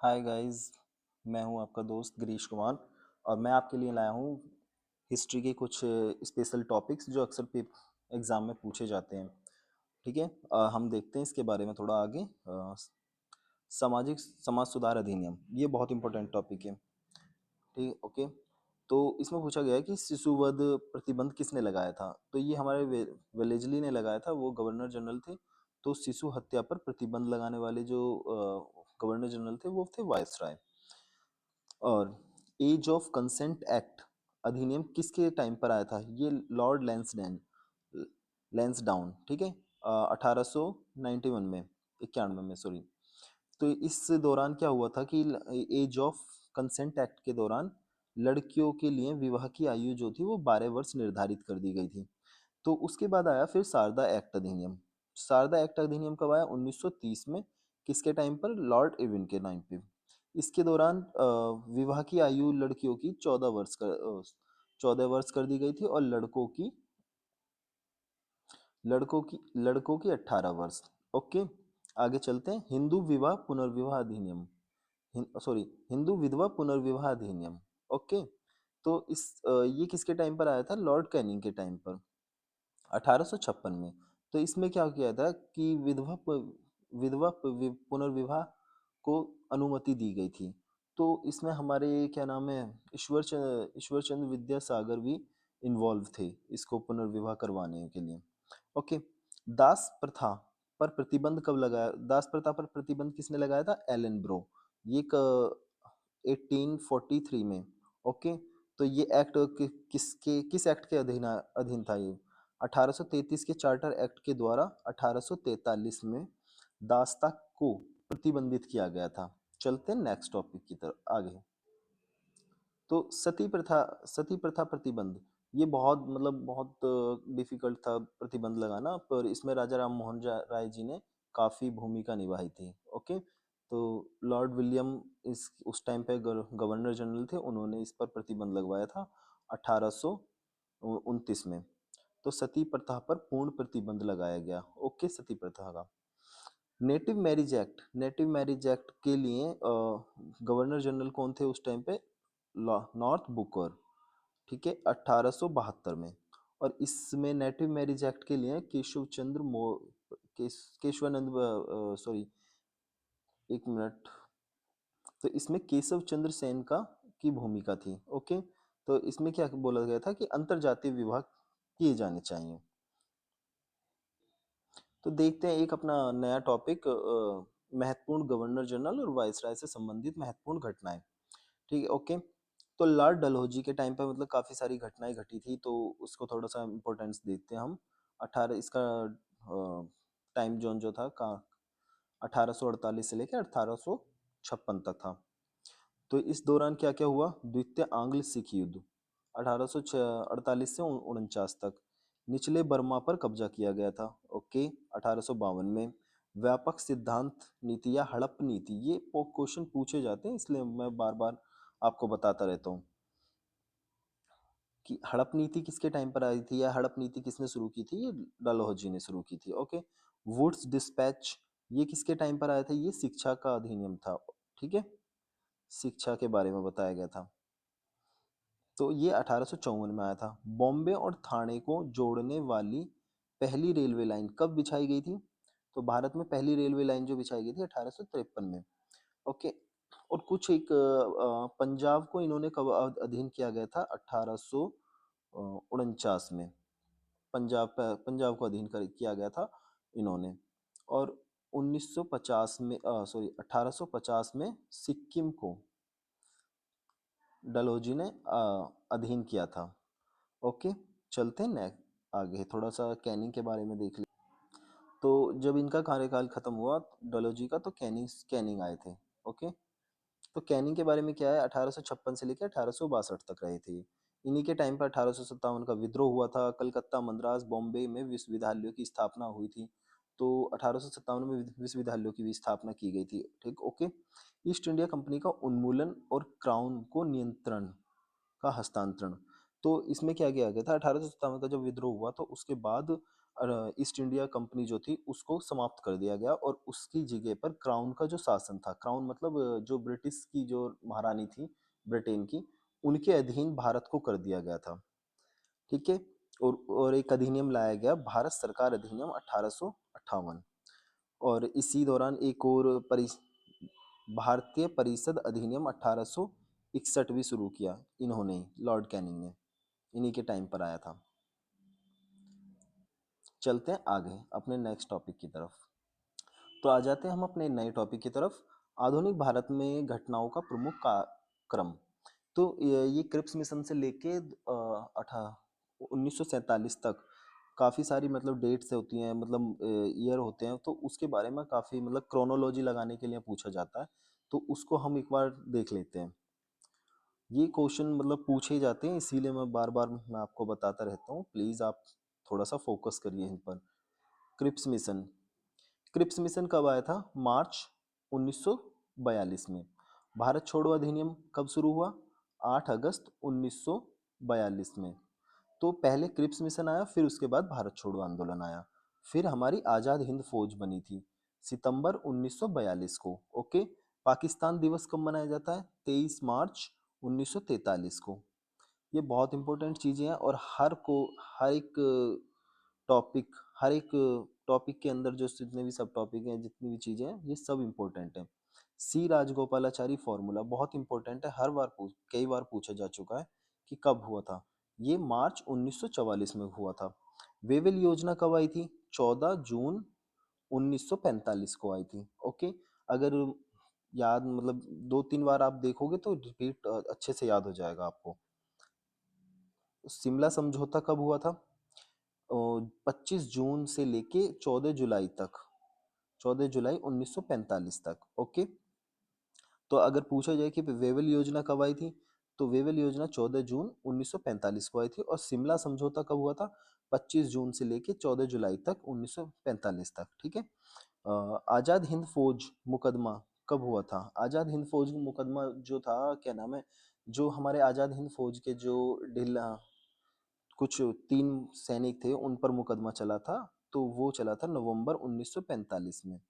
Hi guys. मैं हूं आपका दोस्त गिरीश कुमार और मैं आपके लिए लाया हूं हिस्ट्री के कुछ स्पेशल टॉपिक्स जो अक्सर एग्ज़ाम में पूछे जाते हैं। ठीक है। हम देखते हैं इसके बारे में थोड़ा आगे। सामाजिक समाज सुधार अधिनियम, ये बहुत इंपॉर्टेंट टॉपिक है। ठीक, ओके। तो इसमें पूछा गया है कि शिशुवध प्रतिबंध किसने लगाया था। तो ये हमारे वेलेजली ने लगाया था, वो गवर्नर जनरल थे। तो शिशु हत्या पर प्रतिबंध लगाने वाले जो गवर्नर जनरल थे वो थे वायसराय। और एज ऑफ कंसेंट एक्ट अधिनियम किसके टाइम पर आया था, ये लॉर्ड लैंसडाउन, ठीक है, 1891 में, 91 में, सॉरी। तो इस दौरान क्या हुआ था कि एज ऑफ कंसेंट एक्ट के दौरान लड़कियों के लिए विवाह की आयु जो थी वो 12 वर्ष निर्धारित कर दी गई थी। तो उसके बाद आया फिर शारदा एक्ट अधिनियम। शारदा एक्ट अधिनियम कब आया, 1930 में। किसके टाइम पर, लॉर्ड इरविन के टाइम पे। इसके दौरान विवाह की आयु लड़कियों की 14 वर्ष कर दी गई थी और लड़कों की 18 वर्ष। ओके। आगे चलते हैं, हिंदू विवाह पुनर्विवाह अधिनियम, सॉरी, हिंदू विधवा पुनर्विवाह अधिनियम। ओके। तो ये किसके टाइम पर आया था, लॉर्ड कैनिंग के टाइम पर, 1856 में। तो इसमें क्या किया था कि पुनर्विवाह को अनुमति दी गई थी। तो इसमें हमारे क्या नाम है, ईश्वर चंद्र विद्यासागर भी इन्वॉल्व थे इसको पुनर्विवाह करवाने के लिए। ओके। दास प्रथा पर प्रतिबंध कब लगाया, दास प्रथा पर प्रतिबंध किसने लगाया था, एलन ब्रो। ये 1843 में। ओके। तो ये एक्ट किस एक्ट के अधीन था ये, 1833 के चार्टर एक्ट के द्वारा 1843 में दासता को प्रतिबंधित किया गया था। चलते हैं नेक्स्ट टॉपिक की तरफ आगे। तो सती प्रथा प्रतिबंध, ये बहुत मतलब बहुत डिफिकल्ट था प्रतिबंध लगाना, पर इसमें राजा राम मोहन राय जी ने काफी भूमिका निभाई थी। ओके। तो लॉर्ड विलियम इस उस टाइम पे गवर्नर जनरल थे, उन्होंने इस पर प्रतिबंध लगवाया था 1829 में। तो सती प्रथा पर पूर्ण प्रतिबंध लगाया गया। ओके, सती प्रथा का। नेटिव मैरिज एक्ट के लिए गवर्नर जनरल कौन थे उस टाइम पे, नॉर्थ बुकर, ठीक है, 1872 में। और इसमें नेटिव मैरिज एक्ट के लिए केशवानंद, सॉरी, एक मिनट। तो इसमें केशव चंद्र सेन का की भूमिका थी। ओके। तो इसमें क्या बोला गया था कि अंतरजातीय विवाह किए जाने चाहिए। तो देखते हैं एक अपना नया टॉपिक, महत्वपूर्ण गवर्नर जनरल और वायसराय से संबंधित महत्वपूर्ण घटनाएं। ठीक है, ओके। तो लॉर्ड डलहौजी के टाइम पे मतलब काफी सारी घटनाएं घटी थी, तो उसको थोड़ा सा इम्पोर्टेंस देते हैं हम। 18 इसका टाइम जोन जो था का 1848 से लेकर 1856 तक था। तो इस दौरान क्या क्या हुआ, द्वितीय आंग्ल सिख युद्ध 1848 से 49 तक। निचले बर्मा पर कब्जा किया गया था। ओके। 1852 में व्यापक सिद्धांत नीति या हड़प नीति, ये क्वेश्चन पूछे जाते हैं इसलिए मैं बार बार आपको बताता रहता हूँ कि हड़प नीति किसके टाइम पर आई थी या हड़प नीति किसने शुरू की थी, ये डलहौजी ने शुरू की थी। ओके। वुड्स डिस्पैच, ये किसके टाइम पर आया था, ये शिक्षा का अधिनियम था। ठीक है, शिक्षा के बारे में बताया गया था। तो ये 1854 में आया था। बॉम्बे और ठाणे को जोड़ने वाली पहली रेलवे लाइन कब बिछाई गई थी, तो भारत में पहली रेलवे लाइन जो बिछाई गई थी 1853 में। ओके। और कुछ एक पंजाब को इन्होंने कब अधीन किया गया था, 1849 में। पंजाब को अधीन किया गया था इन्होंने। और 1950 में, सॉरी, 1850 में सिक्किम को डलहौजी ने अधीन किया था। ओके। चलते हैं आगे थोड़ा सा कैनिंग के बारे में देख ले। तो जब इनका कार्यकाल खत्म हुआ डलहौजी का, तो कैनिंग कैनिंग आए थे। ओके। तो कैनिंग के बारे में क्या है, 1856 से लेकर 1862 तक रहे थे। इन्हीं के टाइम पर 1857 का विद्रोह हुआ था। कलकत्ता, मद्रास, बॉम्बे में विश्वविद्यालयों की स्थापना हुई थी। तो 1857 में विश्वविद्यालयों की भी स्थापना की गई थी। ठीक, ओके। ईस्ट इंडिया कंपनी का उन्मूलन और क्राउन को नियंत्रण का हस्तांतरण। तो इसमें क्या किया गया था, 1857 का जब विद्रोह हुआ तो उसके बाद ईस्ट इंडिया कंपनी जो थी उसको समाप्त कर दिया गया और उसकी जगह पर क्राउन का जो शासन था, क्राउन मतलब जो ब्रिटिश की जो महारानी थी ब्रिटेन की, उनके अधीन भारत को कर दिया गया था। ठीक है। और एक अधिनियम लाया गया, भारत सरकार अधिनियम 1858। और इसी दौरान एक और भारतीय परिषद अधिनियम 1861 भी शुरू किया इन्होंने ही, लॉर्ड कैनिंग ने, इन्हीं के टाइम पर आया था। चलते हैं आगे अपने नेक्स्ट टॉपिक की तरफ। तो आ जाते हैं हम अपने नए टॉपिक की तरफ, आधुनिक भारत में घटनाओं का प्रमुख क्रम। तो ये क्रिप्स मिशन से लेके अठा 1947 तक काफ़ी सारी मतलब डेट्स होती हैं, मतलब ईयर होते हैं, तो उसके बारे में काफ़ी मतलब क्रोनोलॉजी लगाने के लिए पूछा जाता है, तो उसको हम एक बार देख लेते हैं। ये क्वेश्चन मतलब पूछे जाते हैं, इसीलिए मैं आपको बताता रहता हूँ, प्लीज़ आप थोड़ा सा फोकस करिए इन पर। क्रिप्स मिशन, क्रिप्स मिशन कब आया था? मार्च 1942 में। भारत छोड़ो अधिनियम कब शुरू हुआ? 8 अगस्त 1942 में। तो पहले क्रिप्स मिशन आया, फिर उसके बाद भारत छोड़ो आंदोलन आया, फिर हमारी आज़ाद हिंद फौज बनी थी सितंबर 1942 को। ओके। पाकिस्तान दिवस कब मनाया जाता है? 23 मार्च 1943 को। ये बहुत इंपॉर्टेंट चीज़ें हैं, और हर एक टॉपिक हर एक टॉपिक के अंदर जो जितने भी सब टॉपिक हैं, जितनी भी चीज़ें हैं, ये सब इम्पोर्टेंट हैं। सी राजगोपालाचारी फॉर्मूला बहुत इंपॉर्टेंट है, कई बार पूछा जा चुका है कि कब हुआ था। ये मार्च 1944 में हुआ था। वेवेल योजना कब आई थी? 14 जून 1945 को आई थी। ओके। अगर याद मतलब 2-3 बार आप देखोगे तो रिपीट अच्छे से याद हो जाएगा आपको। शिमला समझौता कब हुआ था? 25 जून से लेके 14 जुलाई तक, 14 जुलाई 1945 तक। ओके। तो अगर पूछा जाए कि वेवेल योजना कब आई थी, तो वेवेल योजना 14 जून 1945 को आई थी। और शिमला समझौता कब हुआ था? 25 जून से लेके 14 जुलाई तक 1945 तक। ठीक है। आज़ाद हिंद फौज मुकदमा कब हुआ था? आज़ाद हिंद फौज मुकदमा जो था, क्या नाम है, जो हमारे आज़ाद हिंद फौज के जो ढिल्ला कुछ 3 सैनिक थे, उन पर मुकदमा चला था, तो वो चला था नवंबर 1945 में।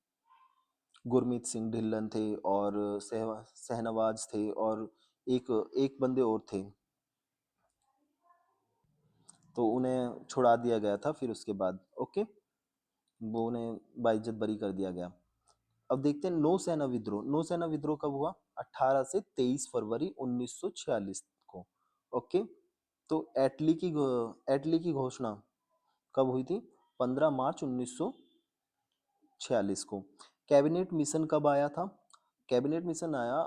गुरमीत सिंह ढिल्लन थे, और शहनवाज थे, और एक एक बंदे और थे, तो उन्हें छुड़ा दिया गया था फिर उसके बाद। ओके। वो उन्हें बाइज्जत बरी कर दिया गया। अब देखते हैं नौसेना विद्रोह। नौसेना विद्रोह कब हुआ? 18 से 23 फरवरी 1946 को। ओके। तो एटली की घोषणा कब हुई थी? 15 मार्च 1946 को। कैबिनेट मिशन कब आया था? कैबिनेट मिशन आया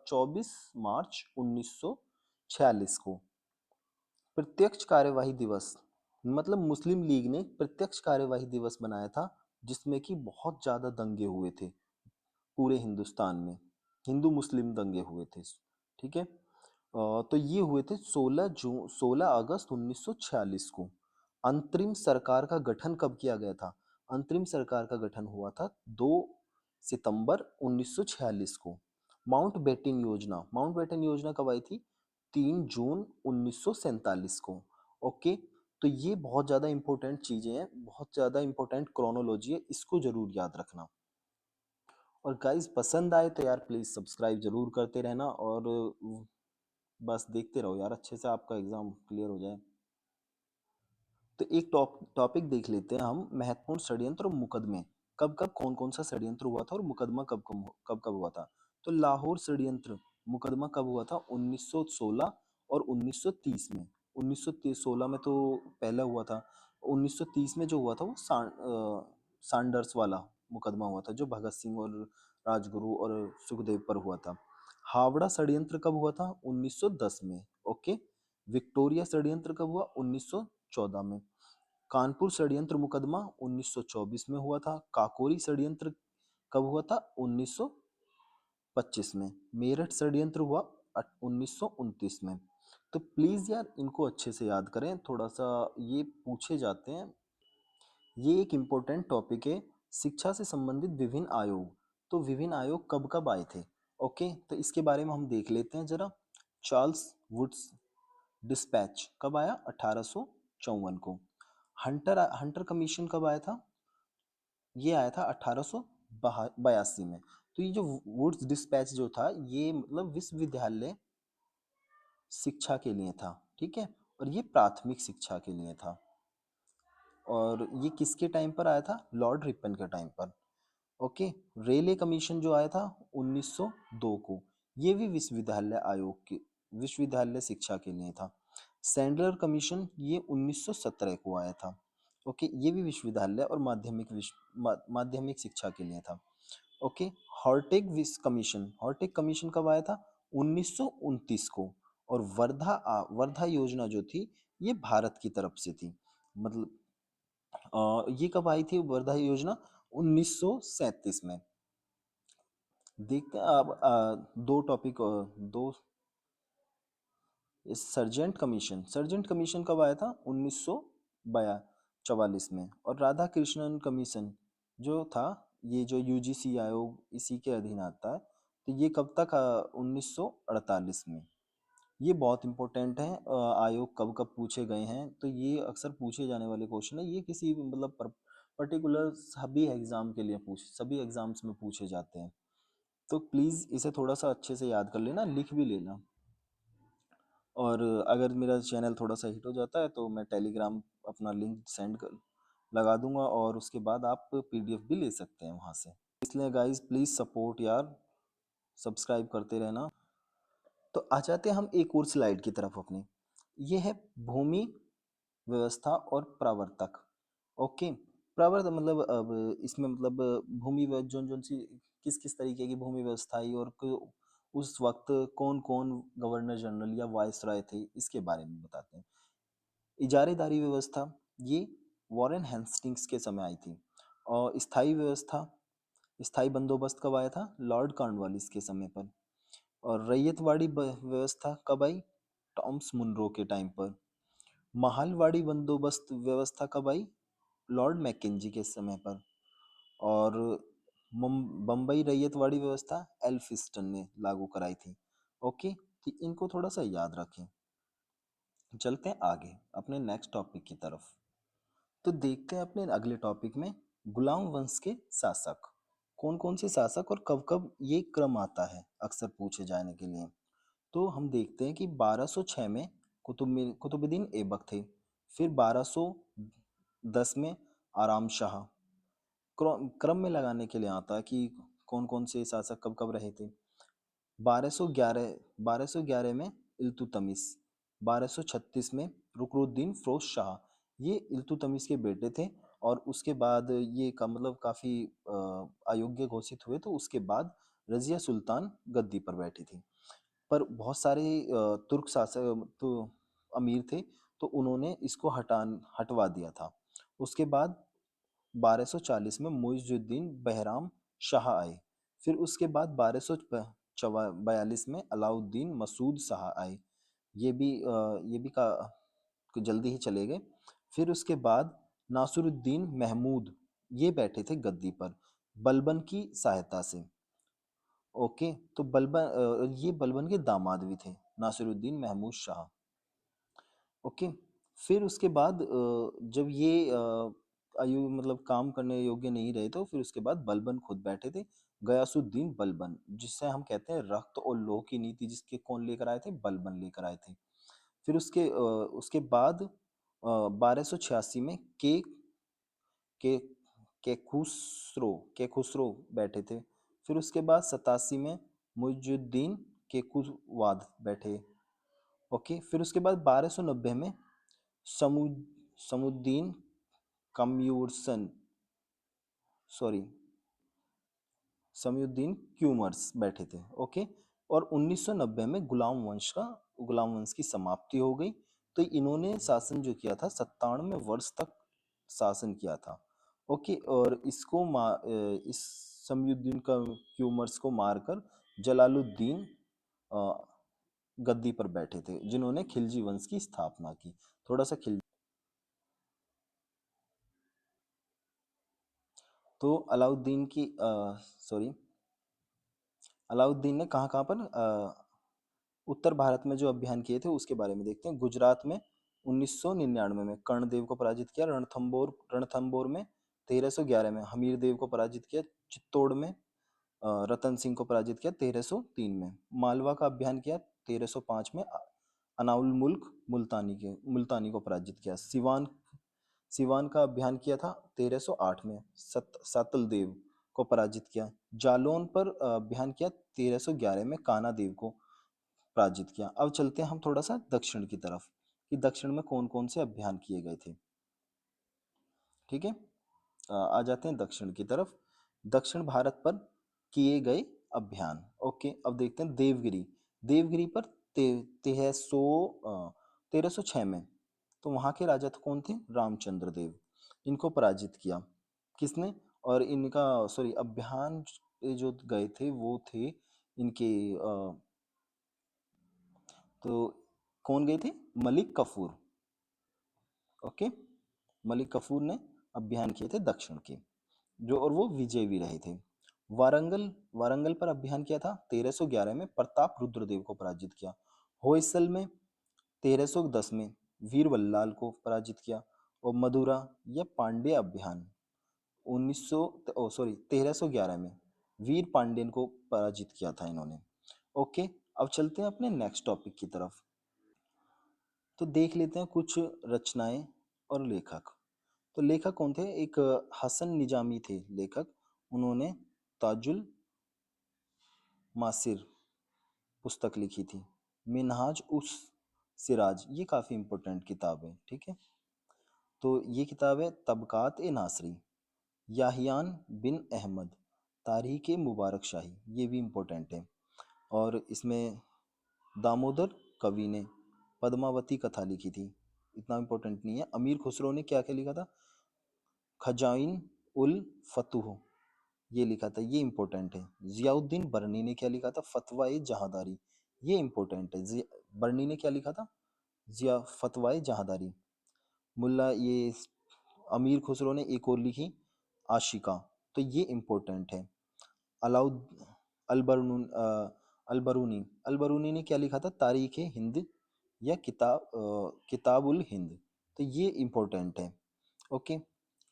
24 मार्च 1946 को। प्रत्यक्ष कार्यवाही दिवस मतलब मुस्लिम लीग ने प्रत्यक्ष कार्यवाही दिवस बनाया था, जिसमें कि बहुत ज़्यादा दंगे हुए थे पूरे हिंदुस्तान में, हिंदू मुस्लिम दंगे हुए थे। ठीक है। तो ये हुए थे 16 अगस्त 1946 को। अंतरिम सरकार का गठन कब किया गया था? अंतरिम सरकार का गठन हुआ था 2 सितंबर 1946 को। माउंट बेटन योजना कब आई थी? 3 जून 1947 को। ओके। तो ये बहुत ज़्यादा इंपॉर्टेंट चीज़ें हैं, बहुत ज़्यादा इंपॉर्टेंट क्रोनोलॉजी है, इसको ज़रूर याद रखना। और गाइस पसंद आए तो यार प्लीज़ सब्सक्राइब ज़रूर करते रहना, और बस देखते रहो यार, अच्छे से आपका एग्ज़ाम क्लियर हो जाए। तो एक टॉपिक देख लेते हैं हम, महत्वपूर्ण षड्यंत्र और मुकदमे। कब कब कौन कौन सा षड्यंत्र हुआ था और मुकदमा कब कब हुआ था? तो लाहौर षड्यंत्र मुकदमा कब हुआ था? 1916 और 1930 में। 1916 में तो पहला हुआ था। 1930 में जो हुआ था वो सांडर्स वाला मुकदमा हुआ था, जो भगत सिंह और राजगुरु और सुखदेव पर हुआ था। हावड़ा षड्यंत्र कब हुआ था? 1910 में। ओके। विक्टोरिया षड्यंत्र कब हुआ? 1914 में। कानपुर षड्यंत्र मुकदमा 1924 में हुआ था। काकोरी षड्यंत्र कब हुआ था? 1925 में। मेरठ षड्यंत्र हुआ 1929 में। तो प्लीज यार इनको अच्छे से याद करें, थोड़ा सा ये पूछे जाते हैं। ये एक इम्पोर्टेंट टॉपिक है, शिक्षा से संबंधित विभिन्न आयोग। तो विभिन्न आयोग कब कब आए थे? ओके, तो इसके बारे में हम देख लेते हैं जरा। चार्ल्स वुड्स डिस्पैच कब आया? 1854 को। हंटर हंटर कमीशन कब आया था? ये आया था 1882 में। तो ये जो वुड्स डिस्पैच जो था, ये मतलब विश्वविद्यालय शिक्षा के लिए था, ठीक है, और ये प्राथमिक शिक्षा के लिए था। और ये किसके टाइम पर आया था? लॉर्ड रिपन के टाइम पर। ओके। रेले कमीशन जो आया था 1902 को, ये भी विश्वविद्यालय आयोग के, विश्वविद्यालय शिक्षा के लिए था। सैंडलर कमीशन ये 1917 को आया था। ओके, ये भी विश्वविद्यालय और माध्यमिक शिक्षा के लिए था। ओके। हॉर्टेक कमीशन कब आया था? 1929 को। और वर्धा योजना जो थी, ये भारत की तरफ से थी। मतलब ये कब आई थी वर्धा योजना? 1937 में। देखते हैं अब दो टॉपिक, दो। सर्जेंट कमीशन कब आया था? 1944 में। और राधा कृष्णन कमीशन जो था, ये जो यूजीसी आयोग इसी के अधीन आता है, तो ये कब तक? 1948 में। ये बहुत इंपॉर्टेंट है, आयोग कब कब पूछे गए हैं, तो ये अक्सर पूछे जाने वाले क्वेश्चन है। ये किसी मतलब पर्टिकुलर सभी एग्जाम्स में पूछे जाते हैं। तो प्लीज़ इसे थोड़ा सा अच्छे से याद कर लेना, लिख भी लेना। और अगर मेरा चैनल थोड़ा सा हिट हो जाता है तो मैं टेलीग्राम अपना लिंक सेंड कर लगा दूंगा, और उसके बाद आप पीडीएफ भी ले सकते हैं वहाँ से। इसलिए गाइस प्लीज़ सपोर्ट यार, सब्सक्राइब करते रहना। तो आ जाते हैं हम एक और स्लाइड की तरफ अपनी। ये है भूमि व्यवस्था और प्रवर्तक। ओके। प्रवर्तक मतलब अब इसमें मतलब भूमि जोन जोन सी किस किस तरीके की भूमि व्यवस्था आई, और उस वक्त कौन कौन गवर्नर जनरल या वायसराय थे, इसके बारे में बताते हैं। इजारेदारी व्यवस्था, ये वॉरेन हेस्टिंग्स के समय आई थी। और स्थायी बंदोबस्त कब आया था? लॉर्ड कॉर्नवालिस के समय पर। और रैयतवाड़ी व्यवस्था कब आई? टॉम्स मुनरो के टाइम पर। महालवाड़ी बंदोबस्त व्यवस्था कब आई? लॉर्ड मैकेंजी के समय पर। और बम्बई रैयतवाड़ी व्यवस्था एल्फिस्टन ने लागू कराई थी। ओके, तो इनको थोड़ा सा याद रखें। चलते हैं आगे अपने नेक्स्ट टॉपिक की तरफ। तो देखते हैं अपने अगले टॉपिक में गुलाम वंश के शासक। कौन कौन से शासक और कब कब ये क्रम आता है अक्सर पूछे जाने के लिए। तो हम देखते हैं कि 1206 में कुतुबुद्दीन ऐबक थे। फिर 1210 में आराम शाह। क्रम में लगाने के लिए आता है कि कौन कौन से शासक कब कब रहे थे। 1211 में इल्तुतमिश। 1236 में रुकनुद्दीन फिरोज शाह। ये इल्तुतमिश के बेटे थे। और उसके बाद ये का मतलब काफ़ी अयोग्य घोषित हुए, तो उसके बाद रजिया सुल्तान गद्दी पर बैठी थी। पर बहुत सारे तुर्क शासक तो अमीर थे, तो उन्होंने इसको हटवा दिया था। उसके बाद 1240 में मुइजुद्दीन बहराम शाह आए। फिर उसके बाद 1242 में अलाउद्दीन मसूद शाह आए। ये भी का जल्दी ही चले गए। फिर उसके बाद नासिरुद्दीन महमूद ये बैठे थे गद्दी पर, बलबन की सहायता से। ओके, तो ये बलबन के दामाद भी थे, नासिरुद्दीन महमूद शाह। ओके। फिर उसके बाद जब ये आयु मतलब काम करने योग्य नहीं रहे, तो फिर उसके बाद बलबन खुद बैठे थे, गयासुद्दीन बलबन, जिससे हम कहते हैं रक्त और लौह की नीति, जिसके कौन लेकर आए थे? बलबन लेकर आए थे। फिर उसके बाद 1286 में के के खुसरो बैठे थे। फिर उसके बाद 87 में मुइजुद्दीन केकुवाद बैठे। ओके। फिर उसके बाद 1290 में समु समुद्दीन कम्यूरसन सॉरी समीउद्दीन क्यूमर्स बैठे थे। ओके। और 1990 में गुलाम वंश की समाप्ति हो गई। तो इन्होंने शासन जो किया था 97 वर्ष तक शासन किया था। ओके। और इस समीउद्दीन का क्यूमर्स को मारकर जलालुद्दीन अ, गद्दी पर बैठे थे, जिन्होंने खिलजी वंश की स्थापना की। थोड़ा सा तो अलाउद्दीन ने कहाँ कहाँ पर उत्तर भारत में जो अभियान किए थे उसके बारे में देखते हैं। गुजरात में 1999 में कर्णदेव को पराजित किया। रणथंबोर में 1311 में हमीर देव को पराजित किया। चित्तौड़ में रतन सिंह को पराजित किया 1303 में। मालवा का अभियान किया 1305 में। अनाउल मुल्क मुल्तानी को पराजित किया। सिवान सिवान का अभियान किया था 1308 में। सातल देव को पराजित किया। जालौन पर अभियान किया 1311 में। कान्हा देव को पराजित किया। अब चलते हैं हम थोड़ा सा दक्षिण की तरफ कि दक्षिण में कौन कौन से अभियान किए गए थे। ठीक है, आ जाते हैं दक्षिण की तरफ। दक्षिण भारत पर किए गए अभियान। ओके, अब देखते हैं देवगिरी। देवगिरी पर 1306 में, तो वहां के राजा तो कौन थे? रामचंद्र देव। इनको पराजित किया किसने? और इनका सॉरी अभियान जो गए थे वो थे इनके तो कौन गए थे? मलिक कफूर। ओके, मलिक कफूर ने अभियान किए थे दक्षिण के, जो और वो विजय भी रहे थे। वारंगल वारंगल पर अभियान किया था 1311 में। प्रताप रुद्रदेव को पराजित किया। होयसल में 1310 में वीर बल्लाल को पराजित किया। और मदुरा या पांड्य अभियान 1311 में वीर पांड्यन को पराजित किया था इन्होंने। ओके, अब चलते हैं अपने नेक्स्ट टॉपिक की तरफ। तो देख लेते हैं कुछ रचनाएं और लेखक। तो लेखक कौन थे? एक हसन निजामी थे लेखक। उन्होंने ताजुल मासिर पुस्तक लिखी थी। मिनहाज उस सिराज, ये काफ़ी इम्पोर्टेंट किताब है। ठीक है, तो ये किताब है। तबकात ए नासरी, याहियान बिन अहमद, तारीख ए मुबारक शाही, ये भी इम्पोर्टेंट है। और इसमें दामोदर कवि ने पद्मावती कथा लिखी थी, इतना इम्पोर्टेंट नहीं है। अमीर खुसरो ने क्या क्या लिखा था? खजाइन उल फतूह, ये लिखा था, ये इम्पोर्टेंट है। जियाउद्दीन बरनी ने क्या लिखा था? फतवाए जहादारी, ये इम्पोर्टेंट है। बरनी ने क्या लिखा था? जिया फतवाए जहादारी। मुल्ला ये अमीर खुसरो ने एक और लिखी, आशिका, तो ये इम्पोर्टेंट है। अलाउद अलबरूनी अलबरूनी ने क्या लिखा था? तारीख ए हिंद या किताबुल हिंद, तो ये इम्पोर्टेंट है। ओके,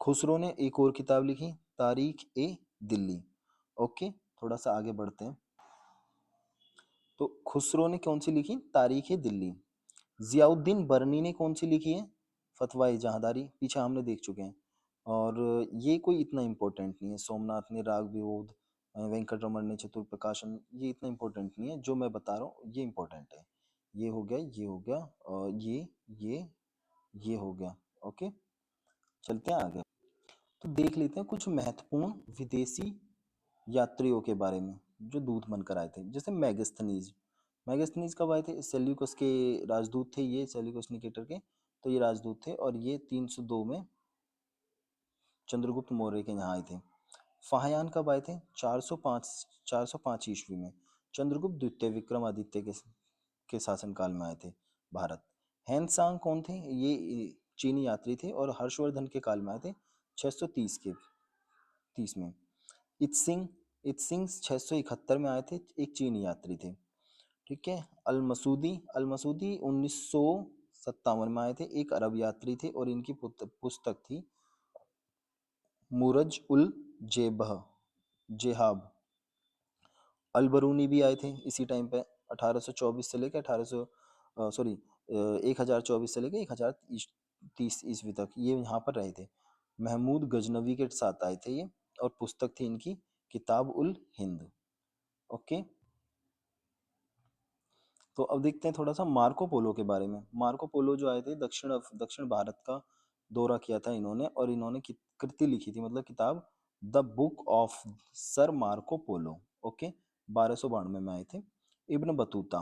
खुसरो ने एक और किताब लिखी, तारीख ए दिल्ली। ओके, थोड़ा सा आगे बढ़ते हैं। तो खुसरो ने कौन सी लिखी? तारीख ए दिल्ली। जियाउद्दीन बरनी ने कौन सी लिखी है? फतवाए जहादारी, पीछे हमने देख चुके हैं। और ये कोई इतना इम्पोर्टेंट नहीं है। सोमनाथ ने राग विबोध, वेंकट रमन ने चतुर प्रकाशन, ये इतना इम्पोर्टेंट नहीं है। जो मैं बता रहा हूँ ये इम्पोर्टेंट है। ये हो गया, ये हो गया, और ये हो गया। ओके, चलते हैं आगे। तो देख लेते हैं कुछ महत्वपूर्ण विदेशी यात्रियों के बारे में जो दूत बनकर आए थे। जैसे मैगस्थनीज। मैगस्थनीज कब आए थे? सेल्यूकस के राजदूत थे ये, सेल्यूकस निकेटर के। तो ये राजदूत थे और ये 302 में चंद्रगुप्त मौर्य के यहाँ आए थे। फाहयान कब आए थे? 405 ईस्वी में चंद्रगुप्त द्वितीय विक्रमादित्य के शासनकाल में आए थे भारत। हैंसांग कौन थे? ये चीनी यात्री थे और हर्षवर्धन के काल में आए थे 630 के 30 में। इत्सिंग इत्सिंग 671 में आए थे, एक चीनी यात्री थे। ठीक है, अल मसूदी 1957 में आए थे, एक अरब यात्री थे और इनकी पुस्तक थी मुरज उल जेबह जेहाब। अलबरूनी भी आए थे इसी टाइम पे, 1824 से लेकर 1024 से लेकर 1030 ईस्वी तक ये यहाँ पर रहे थे। महमूद गजनवी के साथ आए थे ये, और पुस्तक थी इनकी किताब उल हिंद। ओके, तो अब देखते हैं थोड़ा सा मार्को पोलो के बारे में। मार्को पोलो जो आए थे, दक्षिण भारत का दौरा किया था इन्होंने, और इन्होंने कृति लिखी थी, मतलब किताब, the book of sir Marco Polo. Okay, 1292 में आए थे। इब्न बतूता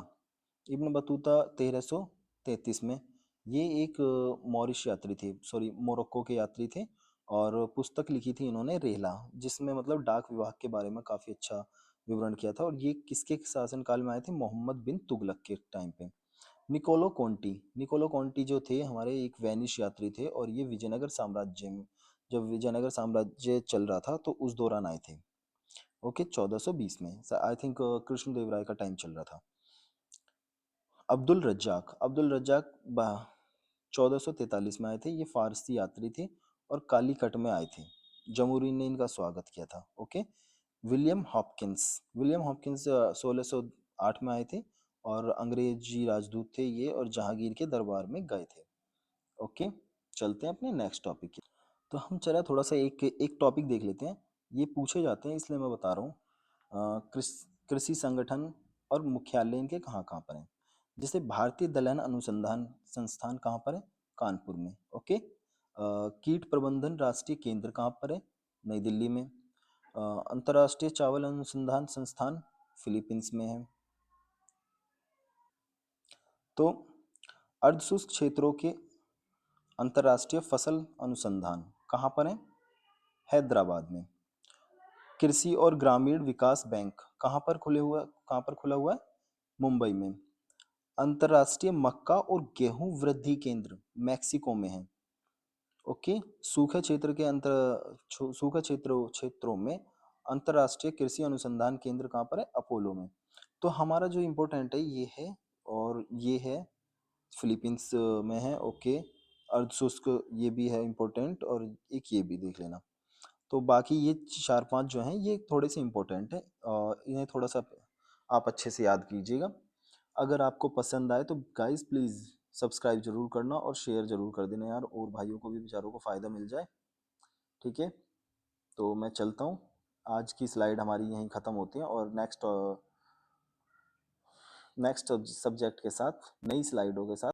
1333 में। ये एक मॉरिश यात्री थे, सॉरी मोरक्को के यात्री थे, और पुस्तक लिखी थी इन्होंने रेहला, जिसमें मतलब डाक विभाग के बारे में काफ़ी अच्छा विवरण किया था। और ये किसके शासनकाल में आए थे? मोहम्मद बिन तुगलक के टाइम पे। निकोलो कॉन्टी जो थे हमारे एक वेनिश यात्री थे, और ये विजयनगर साम्राज्य में, जब विजयनगर साम्राज्य चल रहा था तो उस दौरान आए थे। ओके, 1420 में, आई थिंक कृष्णदेव राय का टाइम चल रहा था। अब्दुल रज्जाक 1443 में आए थे। ये फारसी यात्री थे और कालीकट में आए थे। जमहूरी ने इनका स्वागत किया था। ओके। विलियम हॉपकिंस 1608 में आए थे और अंग्रेजी राजदूत थे ये, और जहांगीर के दरबार में गए थे। ओके। चलते हैं अपने नेक्स्ट टॉपिक की। तो हम चला थोड़ा सा एक एक टॉपिक देख लेते हैं। ये पूछे जाते हैं इसलिए मैं बता रहा हूँ। कृषि संगठन और मुख्यालय इनके कहाँ कहाँ पर हैं। जैसे भारतीय दलहन अनुसंधान संस्थान कहाँ पर है? कानपुर में। ओके। कीट प्रबंधन राष्ट्रीय केंद्र कहाँ पर है? नई दिल्ली में। अंतर्राष्ट्रीय चावल अनुसंधान संस्थान फिलीपींस में है। तो अर्धशुष्क क्षेत्रों के अंतर्राष्ट्रीय फसल अनुसंधान कहाँ पर है? हैदराबाद में। कृषि और ग्रामीण विकास बैंक कहाँ पर खुला हुआ है? मुंबई में। अंतर्राष्ट्रीय मक्का और गेहूं वृद्धि केंद्र मैक्सिको में है। ओके। सूखे क्षेत्रों में अंतर्राष्ट्रीय कृषि अनुसंधान केंद्र कहाँ पर है? अपोलो में। तो हमारा जो इम्पोर्टेंट है ये है, और ये है फिलीपींस में है। ओके। अर्धशुष्क ये भी है इम्पोर्टेंट, और एक ये भी देख लेना। तो बाकी ये चार पांच जो हैं ये थोड़े से इम्पोर्टेंट है, और इन्हें थोड़ा सा आप अच्छे से याद कीजिएगा। अगर आपको पसंद आए तो गाइस प्लीज़ सब्सक्राइब जरूर करना और शेयर जरूर कर देना यार, और भाइयों को भी बेचारों को फ़ायदा मिल जाए। ठीक है। तो मैं चलता हूँ। आज की स्लाइड हमारी यहीं ख़त्म होती है, और नेक्स्ट सब्जेक्ट के साथ, नई स्लाइडों के साथ